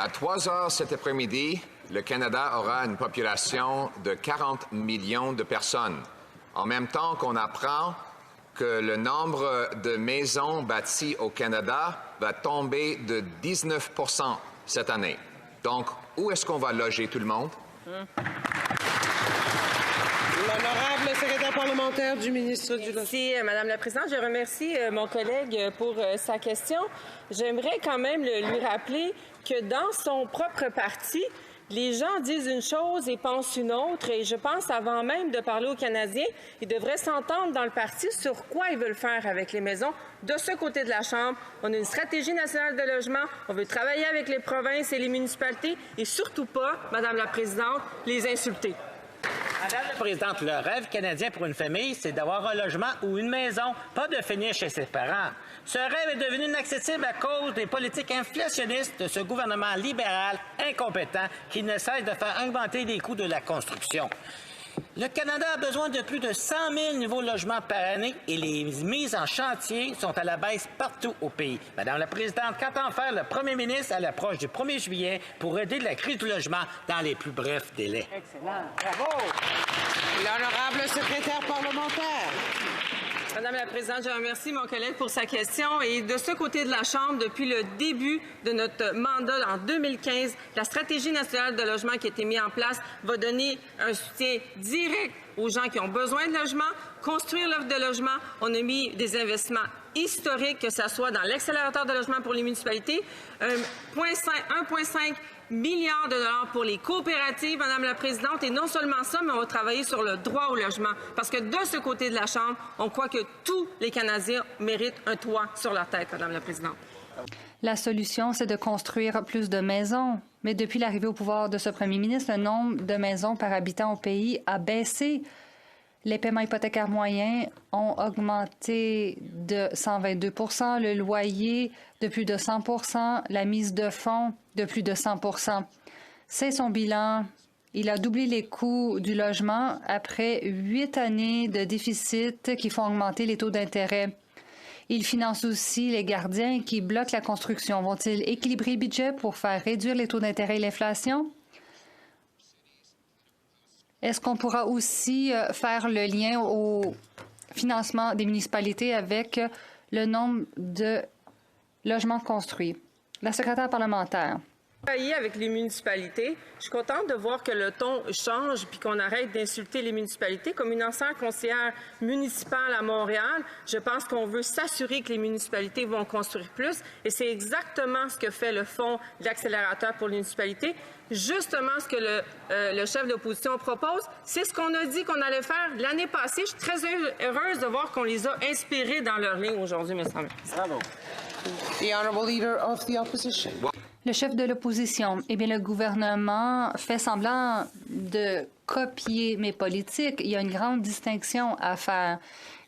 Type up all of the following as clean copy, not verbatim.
À 3 heures cet après-midi, le Canada aura une population de 40 millions de personnes. En même temps qu'on apprend que le nombre de maisons bâties au Canada va tomber de 19 % cette année. Donc, où est-ce qu'on va loger tout le monde? L'honorable secrétaire parlementaire du ministre du Logement. Merci, Madame la Présidente. Je remercie mon collègue pour sa question. J'aimerais quand même lui rappeler que dans son propre parti, les gens disent une chose et pensent une autre. Et je pense, avant même de parler aux Canadiens, ils devraient s'entendre dans le parti sur quoi ils veulent faire avec les maisons. De ce côté de la Chambre, on a une stratégie nationale de logement. On veut travailler avec les provinces et les municipalités et surtout pas, Madame la Présidente, les insulter. Madame la Présidente, le rêve canadien pour une famille, c'est d'avoir un logement ou une maison, pas de finir chez ses parents. Ce rêve est devenu inaccessible à cause des politiques inflationnistes de ce gouvernement libéral incompétent qui ne cesse de faire augmenter les coûts de la construction. Le Canada a besoin de plus de 100 000 nouveaux logements par année et les mises en chantier sont à la baisse partout au pays. Madame la Présidente, qu'entend faire le premier ministre à l'approche du 1er juillet pour aider la crise du logement dans les plus brefs délais? Excellent. Bravo. L'honorable secrétaire parlementaire. Madame la Présidente, je remercie mon collègue pour sa question. Et de ce côté de la Chambre, depuis le début de notre mandat en 2015, la stratégie nationale de logement qui a été mise en place va donner un soutien direct aux gens qui ont besoin de logement, construire l'offre de logement. On a mis des investissements historiques, que ce soit dans l'accélérateur de logement pour les municipalités, 1,5 milliard de dollars pour les coopératives, Madame la Présidente. Et non seulement ça, mais on va travailler sur le droit au logement. Parce que de ce côté de la Chambre, on croit que tous les Canadiens méritent un toit sur leur tête, Madame la Présidente. La solution, c'est de construire plus de maisons. Mais depuis l'arrivée au pouvoir de ce premier ministre, le nombre de maisons par habitant au pays a baissé. Les paiements hypothécaires moyens ont augmenté de 122 %, le loyer de plus de 100 %, la mise de fonds de plus de 100 %. C'est son bilan. Il a doublé les coûts du logement après 8 années de déficit qui font augmenter les taux d'intérêt. Il finance aussi les gardiens qui bloquent la construction. Vont-ils équilibrer le budget pour faire réduire les taux d'intérêt et l'inflation? Est-ce qu'on pourra aussi faire le lien au financement des municipalités avec le nombre de logements construits? La secrétaire parlementaire. Travailler avec les municipalités. Je suis contente de voir que le ton change puis qu'on arrête d'insulter les municipalités. Comme une ancienne conseillère municipale à Montréal, je pense qu'on veut s'assurer que les municipalités vont construire plus. Et c'est exactement ce que fait le fonds d'accélérateur pour les municipalités. Justement, ce que le chef de l'opposition propose, c'est ce qu'on a dit qu'on allait faire l'année passée. Je suis très heureuse de voir qu'on les a inspirés dans leur ligne aujourd'hui, me semble. Bravo. The Honourable Leader of the Opposition. Le chef de l'opposition, eh bien, le gouvernement fait semblant de copier mes politiques. Il y a une grande distinction à faire.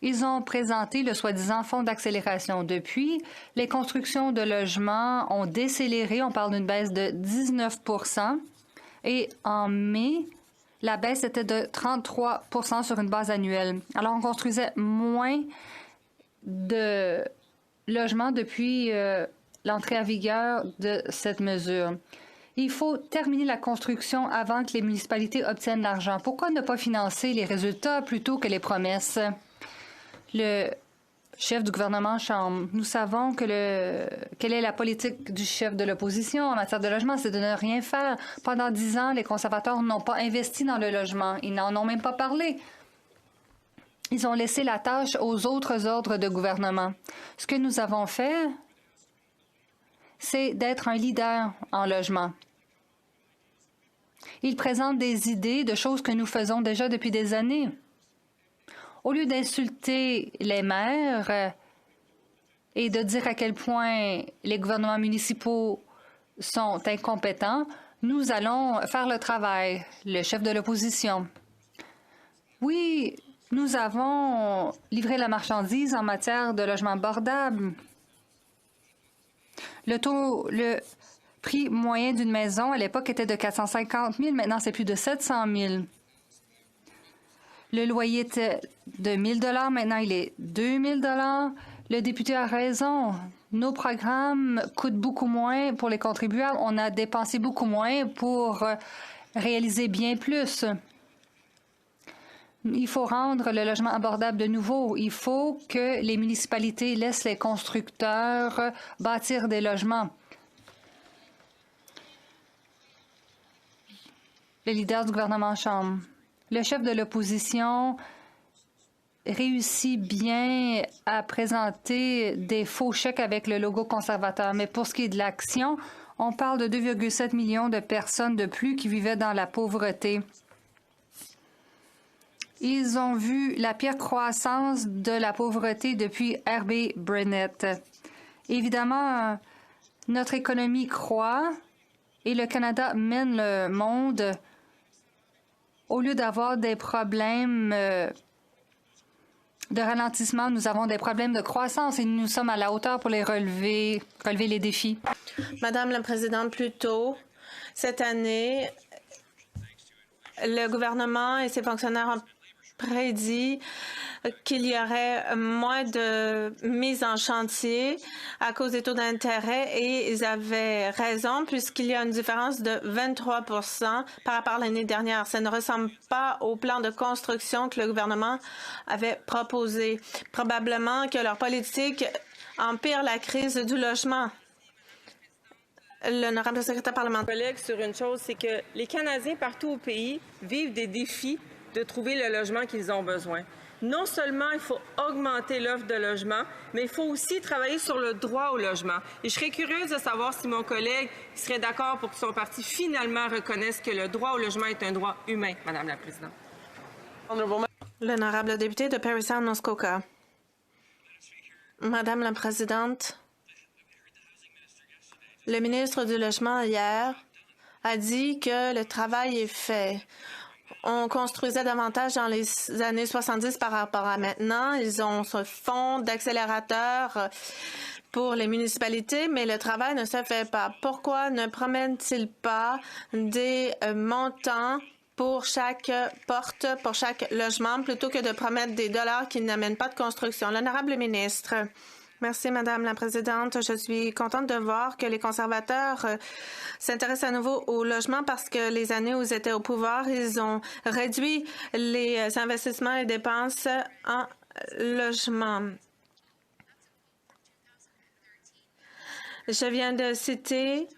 Ils ont présenté le soi-disant fonds d'accélération. Depuis, les constructions de logements ont décéléré. On parle d'une baisse de 19 % et en mai, la baisse était de 33 % sur une base annuelle. Alors, on construisait moins de logements depuis l'entrée en vigueur de cette mesure. Il faut terminer la construction avant que les municipalités obtiennent l'argent. Pourquoi ne pas financer les résultats plutôt que les promesses? Le chef du gouvernement Chambre, nous savons quelle est la politique du chef de l'opposition en matière de logement, c'est de ne rien faire. Pendant 10 ans, les conservateurs n'ont pas investi dans le logement. Ils n'en ont même pas parlé. Ils ont laissé la tâche aux autres ordres de gouvernement. Ce que nous avons fait, c'est d'être un leader en logement. Ils présentent des idées de choses que nous faisons déjà depuis des années. Au lieu d'insulter les maires et de dire à quel point les gouvernements municipaux sont incompétents, nous allons faire le travail, le chef de l'opposition. Oui, nous avons livré la marchandise en matière de logement abordable. Le prix moyen d'une maison à l'époque était de 450 000. Maintenant, c'est plus de 700 000. Le loyer était de 1 000 $. Maintenant, il est 2 000 $. Le député a raison Nos programmes coûtent beaucoup moins pour les contribuables. On a dépensé beaucoup moins pour réaliser bien plus. Il faut rendre le logement abordable de nouveau. Il faut que les municipalités laissent les constructeurs bâtir des logements. Le leader du gouvernement en chambre. Le chef de l'opposition réussit bien à présenter des faux chèques avec le logo conservateur. Mais pour ce qui est de l'action, on parle de 2,7 millions de personnes de plus qui vivaient dans la pauvreté. Ils ont vu la pire croissance de la pauvreté depuis R.B. Bennett. Évidemment, notre économie croît et le Canada mène le monde. Au lieu d'avoir des problèmes de ralentissement, nous avons des problèmes de croissance et nous sommes à la hauteur pour relever les défis. Madame la Présidente, plus tôt cette année, le gouvernement et ses fonctionnaires ont prédit qu'il y aurait moins de mise en chantier à cause des taux d'intérêt et ils avaient raison puisqu'il y a une différence de 23 par rapport à l'année dernière. Ça ne ressemble pas au plan de construction que le gouvernement avait proposé. Probablement que leur politique empire la crise du logement. L'honorable secrétaire parlementaire. Collègue, sur une chose, c'est que les Canadiens partout au pays vivent des défis de trouver le logement qu'ils ont besoin. Non seulement il faut augmenter l'offre de logement, mais il faut aussi travailler sur le droit au logement. Et je serais curieuse de savoir si mon collègue serait d'accord pour que son parti finalement reconnaisse que le droit au logement est un droit humain, Madame la Présidente. L'honorable député de Parry Sound, Muskoka. Madame la Présidente, le ministre du Logement hier a dit que le travail est fait. On construisait davantage dans les années 70 par rapport à maintenant. Ils ont ce fonds d'accélérateur pour les municipalités, mais le travail ne se fait pas. Pourquoi ne promènent-ils pas des montants pour chaque porte, pour chaque logement, plutôt que de promettre des dollars qui n'amènent pas de construction? L'honorable ministre. Merci, Madame la Présidente. Je suis contente de voir que les conservateurs s'intéressent à nouveau au logement parce que les années où ils étaient au pouvoir, ils ont réduit les investissements et dépenses en logement. Je viens de citer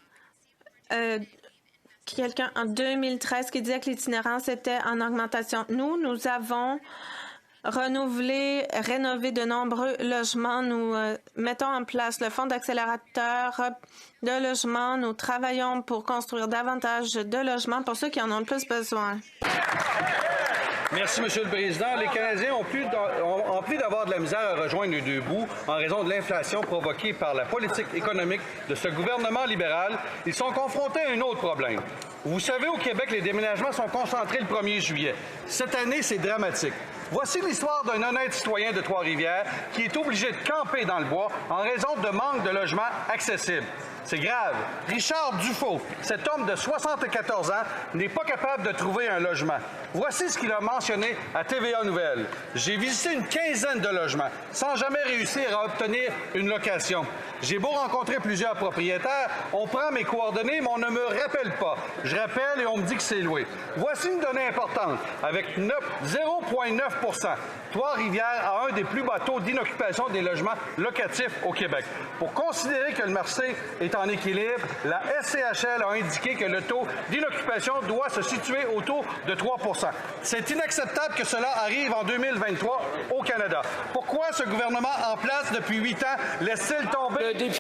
quelqu'un en 2013 qui disait que l'itinérance était en augmentation. Nous avons rénover de nombreux logements. Nous mettons en place le fonds d'accélérateur de logements. Nous travaillons pour construire davantage de logements pour ceux qui en ont le plus besoin. Merci, Monsieur le Président. Les Canadiens ont plus d'avoir de la misère à rejoindre les deux bouts en raison de l'inflation provoquée par la politique économique de ce gouvernement libéral. Ils sont confrontés à un autre problème. Vous savez, au Québec, les déménagements sont concentrés le 1er juillet. Cette année, c'est dramatique. Voici l'histoire d'un honnête citoyen de Trois-Rivières qui est obligé de camper dans le bois en raison de manque de logements accessibles. C'est grave. Richard Dufault, cet homme de 74 ans, n'est pas capable de trouver un logement. Voici ce qu'il a mentionné à TVA Nouvelles. J'ai visité une quinzaine de logements sans jamais réussir à obtenir une location. J'ai beau rencontrer plusieurs propriétaires, on prend mes coordonnées, mais on ne me rappelle pas. Je rappelle et on me dit que c'est loué. Voici une donnée importante. Avec 0,9 Trois-Rivières a un des plus bas taux d'inoccupation des logements locatifs au Québec. Pour considérer que le marché est en équilibre, la SCHL a indiqué que le taux d'inoccupation doit se situer autour de 3 %. C'est inacceptable que cela arrive en 2023 au Canada. Pourquoi ce gouvernement en place depuis 8 ans laisse-t-il tomber